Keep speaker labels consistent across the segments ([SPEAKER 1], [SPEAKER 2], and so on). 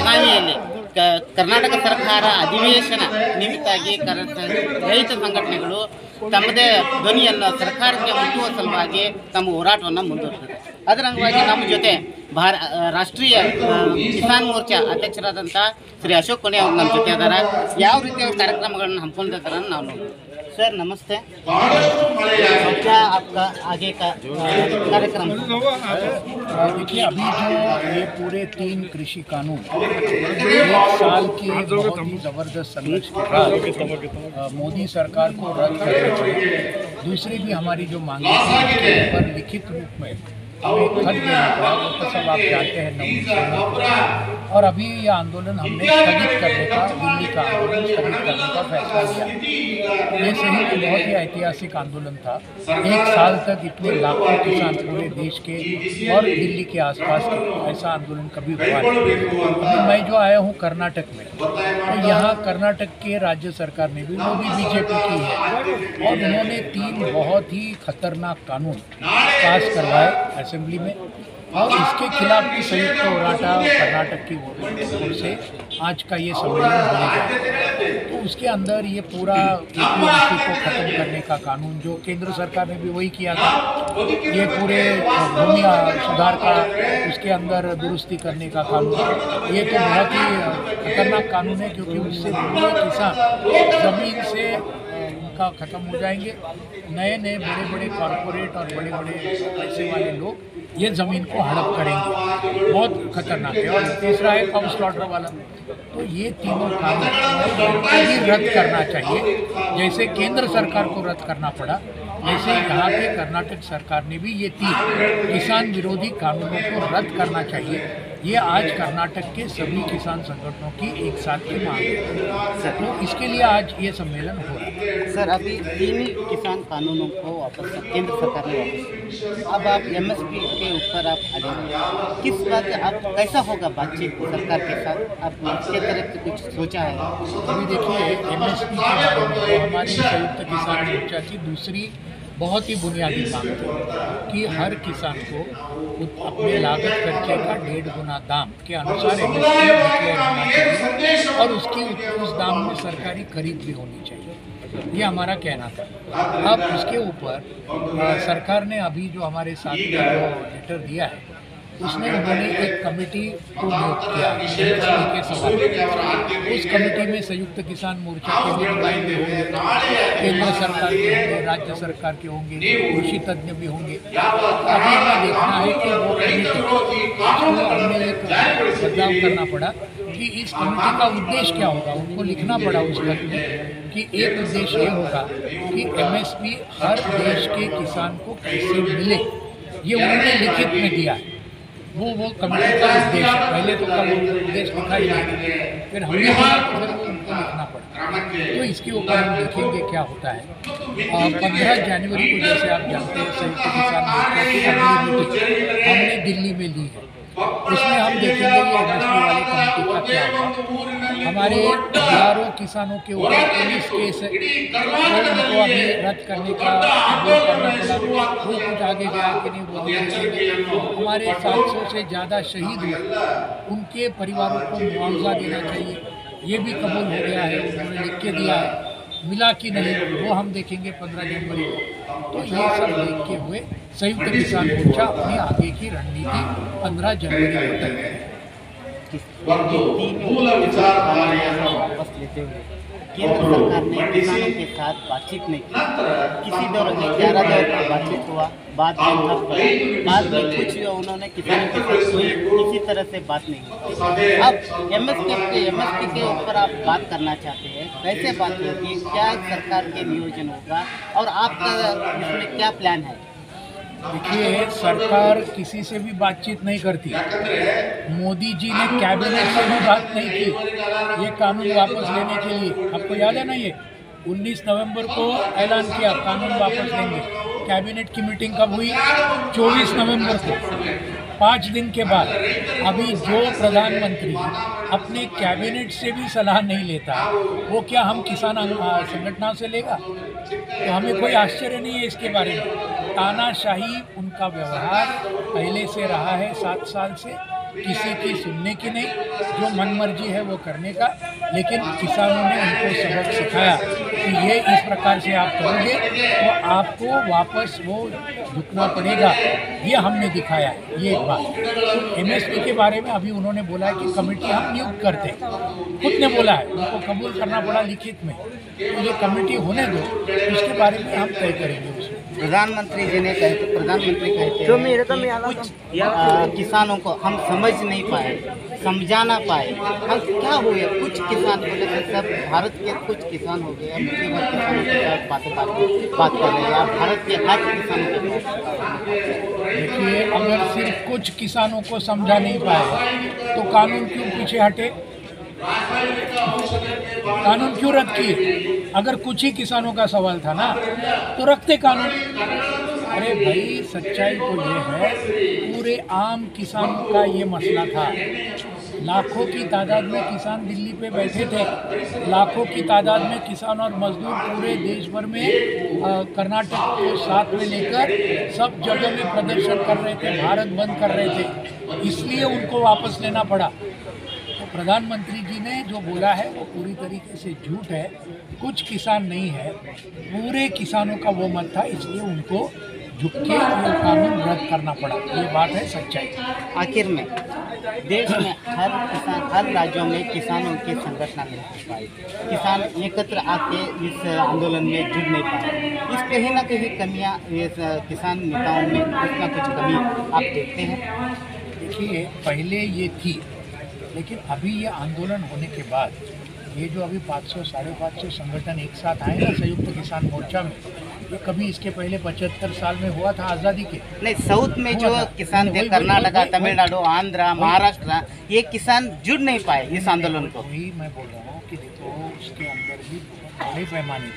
[SPEAKER 1] ಬೆಳಗಾವಿಯಲ್ಲಿ ಕರ್ನಾಟಕ ಸರ್ಕಾರ ಅಧಿವೇಶನ ನಿಮಿತ್ತಾಗಿ ರೈತ ಸಂಘಟನೆಗಳು ತಮ್ಮದೇ ಧ್ವನಿಯನ್ನು ಸರ್ಕಾರಕ್ಕೆ ಮುಟ್ಟುವ ಸಲುವಾಗಿ ತಮ್ಮ ಹೋರಾಟವನ್ನು ಮುಂದುವರಿಸಿದೆ. ಅದರ ಅಂಗವಾಗಿ ನಮ್ಮ ಜೊತೆ ರಾಷ್ಟ್ರೀಯ ಕಿಸಾನ್ ಮೋರ್ಚಾ ಅಧ್ಯಕ್ಷರಾದಂಥ ಶ್ರೀ ಅಶೋಕ್ ಕೊನೆ ಅವರು ನಮ್ಮ ಜೊತೆ ಇದ್ದಾರೆ. ಯಾವ ರೀತಿಯ ಕಾರ್ಯಕ್ರಮಗಳನ್ನು ಹಮ್ಮಿಕೊಂಡಿದ್ದಾರೆ ನಾವು ನೋಡ್ತೀವಿ. सर नमस्ते, क्या आपका आगे का कार्यक्रम?
[SPEAKER 2] देखिए, अभी जो ये पूरे 3 कृषि कानून 1 साल की बहुत ही ज़बरदस्त संघर्ष के बाद मोदी सरकार को रद्द करने पड़े। दूसरी भी हमारी जो मांगे थी उसके ऊपर लिखित रूप में हमें खत देना पड़ा। वो तो सब आप जानते हैं 9 दिसंबर, और अभी ये आंदोलन हमने स्थगित करने का, दिल्ली का आंदोलन स्थगित करने का फैसला लिया। ये सही में बहुत ही ऐतिहासिक आंदोलन था। 1 साल तक इतने लाखों किसान पूरे देश के और दिल्ली के आसपास के ऐसा आंदोलन कभी हुआ नहीं। अभी मैं जो आया हूँ कर्नाटक में, तो यहाँ कर्नाटक के राज्य सरकार ने भी, वो भी बीजेपी की है, और उन्होंने 3 बहुत ही खतरनाक कानून पास करवाए असेंबली में, और इसके खिलाफ भी संयुक्त होराटा कर्नाटक की ओर से आज का ये सम्मेलन बनेगा। तो उसके अंदर ये पूरा APMC को ख़त्म करने का कानून, जो केंद्र सरकार ने भी वही किया था, ये पूरे भूमि सुधार का, उसके अंदर दुरुस्ती करने का कानून, ये तो बहुत ही खतरनाक कानून है, क्योंकि उससे पूरे किसान ज़मीन से उनका ख़त्म हो जाएंगे। नए नए बड़े बड़े कॉरपोरेट और बड़े बड़े पैसे वाले लोग ये ज़मीन को हड़प करेंगे, बहुत खतरनाक है। और तीसरा है काउ स्लॉटर वाला। तो ये तीनों कानून भी रद्द करना चाहिए। जैसे केंद्र सरकार को रद्द करना पड़ा, वैसे यहाँ के कर्नाटक सरकार ने भी ये 3 किसान विरोधी कानूनों को रद्द करना चाहिए। ये आज कर्नाटक के सभी किसान संगठनों की एक साथ की मांग है। तो इसके लिए आज ये सम्मेलन हो रहा है।
[SPEAKER 1] सर, अभी 3 किसान कानूनों को वापस केंद्र सरकार ने वापस, अब आप MSP के ऊपर आप अड़े, किस बात आप कैसा होगा बातचीत सरकार के साथ? आप इसके तरफ से कुछ सोचा है?
[SPEAKER 2] अभी देखिए, MSP के बारे में हमारी संयुक्त किसान मोर्चा की दूसरी बहुत ही बुनियादी मांग थी कि हर किसान को अपने लागत खर्चे का 1.5 गुना दाम के अनुसार MSP डिक्लेयर होना चाहिए, और उसकी उस दाम में सरकारी खरीद भी होनी चाहिए। ये हमारा कहना था। अब उसके ऊपर सरकार ने अभी जो हमारे साथ में जो लेटर दिया है, उसमें उन्होंने एक कमेटी को नियुक्त किया MSP के संबंध में। उस कमेटी में संयुक्त किसान मोर्चा के भी नुमाइंदे होंगे, केंद्र सरकार के होंगे, राज्य सरकार के होंगे, कृषि तज्ञ भी होंगे। अभी हमें देखना है कि वो कमेटी को हमने एक बदलाव करना पड़ा कि इस कमेटी का उद्देश्य क्या होगा। उनको लिखना पड़ा उस खत में कि एक उद्देश्य ये होगा कि MSP हर देश के किसान को कैसे मिले, ये उन्होंने लिखित में दिया है। वो कमेटी का उद्देश्य है। पहले तो का उद्देश्य लिखा ही नहीं, फिर हमने फिर उनको लिखना पड़ा। तो इसके ऊपर हम देखेंगे क्या होता है। 15 जनवरी को, जैसे आप जानते हैं, संयुक्त किसान मोर्चा की अगली मीटिंग हमने दिल्ली में ली है। उसमें हम देखेंगे ये MSP वाली कमेटी का क्या होगा। हमारे हजारों किसानों के ऊपर पुलिस केस है, उनको अभी रद्द करने का वो करना पड़ा। वो कुछ आगे गया कि नहीं, वो देखेंगे। हमारे 700 से ज़्यादा शहीद हुए, उनके परिवारों को मुआवजा देना चाहिए, ये भी कबूल हो गया है, उन्होंने लिख के दिया है। मिला कि नहीं, वो हम देखेंगे 15 जनवरी को। तो ये सब देखते हुए संयुक्त किसान मोर्चा अपनी आगे की रणनीति 15 जनवरी को तय करेगा। वापस लेते हुए केंद्र सरकार ने किसानों के साथ बातचीत नहीं की। किसी दौर 11 दौर पर बातचीत हुआ, बाद में कुछ उन्होंने किसानों के साथ कोई किसी तरह से बात नहीं की। अब MSP के ऊपर आप बात करना चाहते हैं, कैसे बात होगी, क्या सरकार के नियोजन होगा, और आपका इसमें क्या प्लान है? देखिए, सरकार किसी से भी बातचीत नहीं करती। मोदी जी ने कैबिनेट से भी बात नहीं की ये कानून वापस लेने के लिए। आपको याद है ना, ये 19 नवंबर को ऐलान किया कानून वापस लेंगे। कैबिनेट की मीटिंग कब हुई? 24 नवंबर को, 5 दिन के बाद। अभी जो प्रधानमंत्री अपने कैबिनेट से भी सलाह नहीं लेता, वो क्या हम किसान संगठनों से लेगा? तो हमें कोई आश्चर्य नहीं है इसके बारे में। तानाशाही उनका व्यवहार पहले से रहा है 7 साल से, किसी की सुनने की नहीं, जो मनमर्जी है वो करने का। लेकिन किसानों ने उनको सबक सिखाया कि ये इस प्रकार से आप करोगे तो आपको वापस वो झुकना पड़ेगा, ये हमने दिखाया है। ये एक बात। एमएसपी के बारे में अभी उन्होंने बोला है कि कमेटी हम नियुक्त करते हैं, खुद ने बोला है, उनको कबूल करना पड़ा लिखित में। तो ये कमेटी होने दो, उसके बारे में हम तय करेंगे उसमें।
[SPEAKER 1] प्रधानमंत्री जी ने प्रधानमंत्री कहते हैं कि कुछ किसानों को हम समझ नहीं पाए, समझा ना पाए। हम क्या हुए, कुछ किसान बोले कि सब भारत के कुछ किसान हो गए, मुट्ठी भर किसानों के साथ बात कर रहे हैं। भारत के हर किसानों के साथ
[SPEAKER 2] देखिए, अगर सिर्फ कुछ किसानों को समझा नहीं पाए तो कानून क्यों पीछे हटे, कानून क्यों रद्द किए? अगर कुछ ही किसानों का सवाल था ना तो रखते कानून। अरे भाई, सच्चाई तो ये है, पूरे आम किसानों का ये मसला था। लाखों की तादाद में किसान दिल्ली पे बैठे थे, लाखों की तादाद में किसान और मजदूर पूरे देश भर में कर्नाटक को साथ में लेकर सब जगह में प्रदर्शन कर रहे थे, भारत बंद कर रहे थे, इसलिए उनको वापस लेना पड़ा। तो प्रधानमंत्री जी ने जो बोला है वो पूरी तरीके से झूठ है। कुछ किसान नहीं है, पूरे किसानों का वो मत था, इसलिए उनको झुक के ये कानून रद्द करना पड़ा। ये बात है सच्चाई।
[SPEAKER 1] आखिर में देश में हर राज्यों में किसानों की संगठन नहीं हो पाई, किसान एकत्र आके इस आंदोलन में जुड़ नहीं पाए। इस कहीं ना कहीं कमियां किसान नेताओं में कुछ ना कुछ कमी आप देखते हैं?
[SPEAKER 2] देखिए, पहले ये थी, लेकिन अभी ये आंदोलन होने के बाद ये जो अभी 500 साढ़े 500 संगठन एक साथ आए ना संयुक्त किसान मोर्चा में, ये कभी इसके पहले 75 साल में हुआ था आज़ादी के?
[SPEAKER 1] नहीं, साउथ में जो किसान थे, कर्नाटका, तमिलनाडु, आंध्र, महाराष्ट्र, ये किसान जुड़ नहीं पाए इस आंदोलन को।
[SPEAKER 2] वही मैं बोल रहा हूँ कि देखो, उसके अंदर भी बहुत बड़े पैमाने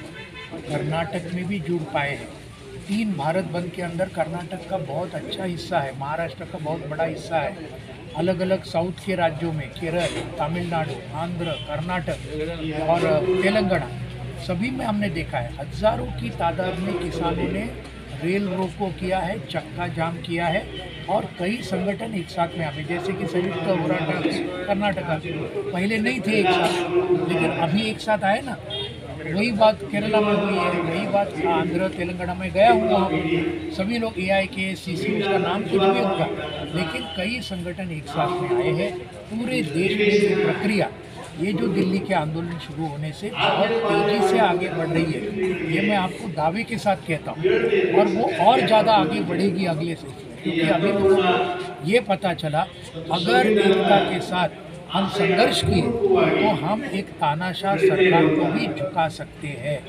[SPEAKER 2] पर कर्नाटक में भी जुड़ पाए हैं। 3 भारत बंद के अंदर कर्नाटक का बहुत अच्छा हिस्सा है, महाराष्ट्र का बहुत बड़ा हिस्सा है। अलग अलग साउथ के राज्यों में केरल, तमिलनाडु, आंध्र, कर्नाटक और तेलंगाना, सभी में हमने देखा है हज़ारों की तादाद में किसानों ने रेल रोको किया है, चक्का जाम किया है और कई संगठन एक साथ में आए, जैसे कि संयुक्त होराटा कर्नाटका पहले नहीं थे एक साथ, लेकिन अभी एक साथ आए ना। वही बात केरला में हुई है, वही बात आंध्र तेलंगाना में गया हुआ। सभी लोग AIKCC, उसका नाम कुछ भी होगा, लेकिन कई संगठन एक साथ में आए हैं। पूरे देश में ये प्रक्रिया, ये जो दिल्ली के आंदोलन शुरू होने से बहुत तेज़ी से आगे बढ़ रही है, ये मैं आपको दावे के साथ कहता हूँ। और वो और ज़्यादा आगे बढ़ेगी अगले से, क्योंकि अभी लोगों को ये पता चला अगर एकता के साथ हम संघर्ष किए तो हम एक तानाशाह सरकार को भी झुका सकते हैं।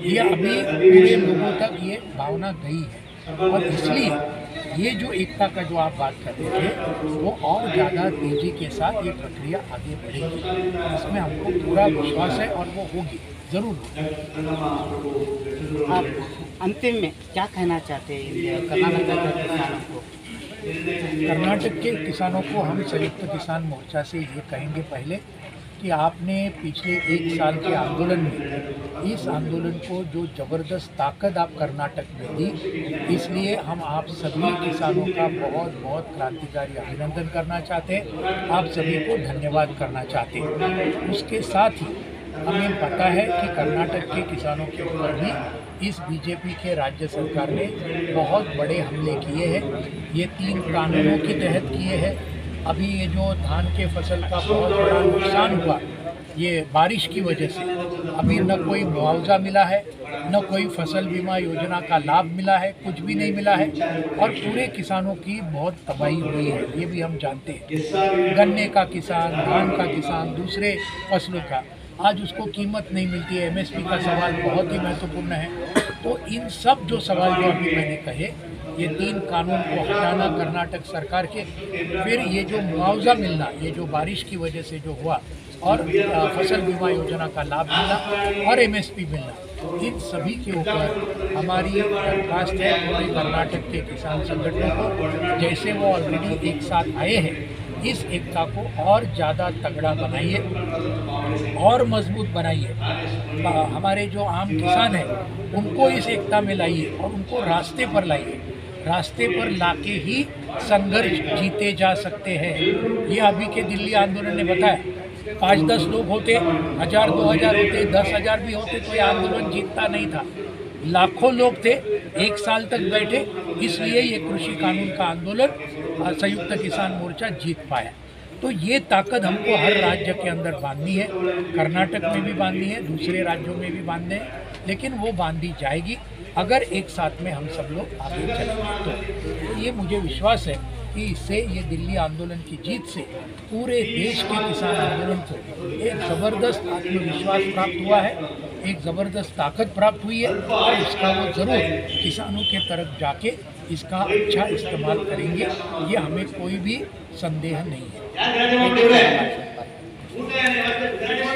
[SPEAKER 2] ये अभी पूरे लोगों तक ये भावना गई है और इसलिए ये जो एकता का जो आप बात कर रहे थे वो और ज़्यादा तेज़ी के साथ ये प्रक्रिया आगे बढ़ेगी, इसमें हमको पूरा विश्वास है और वो होगी, ज़रूर होगी।
[SPEAKER 1] आप अंतिम में क्या कहना चाहते हैं कर्नाटक के किसानों को?
[SPEAKER 2] कर्नाटक के किसानों को हम संयुक्त किसान मोर्चा से ये कहेंगे पहले कि आपने पिछले 1 साल के आंदोलन में इस आंदोलन को जो ज़बरदस्त ताकत आप कर्नाटक में दी, इसलिए हम आप सभी किसानों का बहुत बहुत क्रांतिकारी अभिनंदन करना चाहते हैं, आप सभी को धन्यवाद करना चाहते हैं। उसके साथ ही हमें पता है कि कर्नाटक के किसानों के ऊपर भी इस बीजेपी के राज्य सरकार ने बहुत बड़े हमले किए हैं। ये 3 कानूनों के तहत किए हैं। अभी ये जो धान के फसल का बहुत बड़ा नुकसान हुआ ये बारिश की वजह से, अभी न कोई मुआवजा मिला है, न कोई फसल बीमा योजना का लाभ मिला है, कुछ भी नहीं मिला है और पूरे किसानों की बहुत तबाही हुई है, ये भी हम जानते हैं। गन्ने का किसान, धान का किसान, दूसरे फसलों का, आज उसको कीमत नहीं मिलती है। MSP का सवाल बहुत ही महत्वपूर्ण है। तो इन सब जो सवाल जो अभी मैंने कहे, ये 3 कानून को हटाना कर्नाटक सरकार के, फिर ये जो मुआवजा मिलना, ये जो बारिश की वजह से जो हुआ और फसल बीमा योजना का लाभ मिलना और MSP मिलना, इन सभी के ऊपर हमारी दरख्वास्त है पूरे कर्नाटक के किसान संगठनों को, जैसे वो ऑलरेडी एक साथ आए हैं, इस एकता को और ज़्यादा तगड़ा बनाइए और मजबूत बनाइए। हमारे जो आम किसान हैं उनको इस एकता में लाइए और उनको रास्ते पर लाइए। रास्ते पर लाके ही संघर्ष जीते जा सकते हैं। ये अभी के दिल्ली आंदोलन ने बताया। 5-10 लोग होते, 1000, 2000 होते, 10,000 भी होते तो ये आंदोलन जीतता नहीं था। लाखों लोग थे, 1 साल तक बैठे, इसलिए ये कृषि कानून का आंदोलन संयुक्त किसान मोर्चा जीत पाया। तो ये ताकत हमको हर राज्य के अंदर बांधनी है, कर्नाटक में भी बांधनी है, दूसरे राज्यों में भी बांधने हैं, लेकिन वो बांधी जाएगी अगर एक साथ में हम सब लोग आगे चलेंगे। तो ये मुझे विश्वास है कि इससे ये दिल्ली आंदोलन की जीत से पूरे देश के किसान आंदोलन को एक ज़बरदस्त आत्मविश्वास प्राप्त हुआ है, एक ज़बरदस्त ताकत प्राप्त हुई है और इसका वो ज़रूर किसानों के तरफ जाके इसका अच्छा इस्तेमाल करेंगे, ये हमें कोई भी संदेह नहीं है।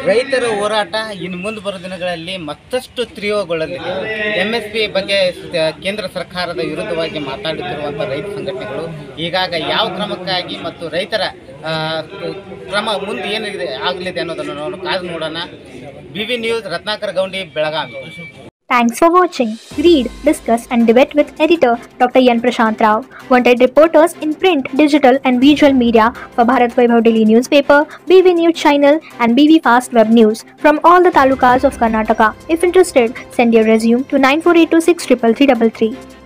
[SPEAKER 1] ರೈತರ ಹೋರಾಟ ಇನ್ನು ಮುಂದೆ ಬರೋ ದಿನಗಳಲ್ಲಿ ಮತ್ತಷ್ಟು ತೀವ್ರಗೊಳ್ಳಲಿದೆ. MSP ಬಗ್ಗೆ ಕೇಂದ್ರ ಸರ್ಕಾರದ ವಿರುದ್ಧವಾಗಿ ಮಾತಾಡುತ್ತಿರುವಂಥ ರೈತ ಸಂಘಟನೆಗಳು ಈಗಾಗ ಯಾವ ಕ್ರಮಕ್ಕಾಗಿ ಮತ್ತು ರೈತರ ಕ್ರಮ ಮುಂದೆ ಏನಿದೆ ಆಗಲಿದೆ ಅನ್ನೋದನ್ನು ಕಾದು ನೋಡೋಣ. BV news, Ratnakar Goundi, Belagavi.
[SPEAKER 3] Thanks for watching. Read, discuss and debate with editor Dr. Yan Prashant Rao. Wanted reporters in print, digital and visual media for Bharat Vaibhav Daily Newspaper, BV News Channel and BV Fast Web News from all the talukas of Karnataka. If interested, send your resume to 9482633333.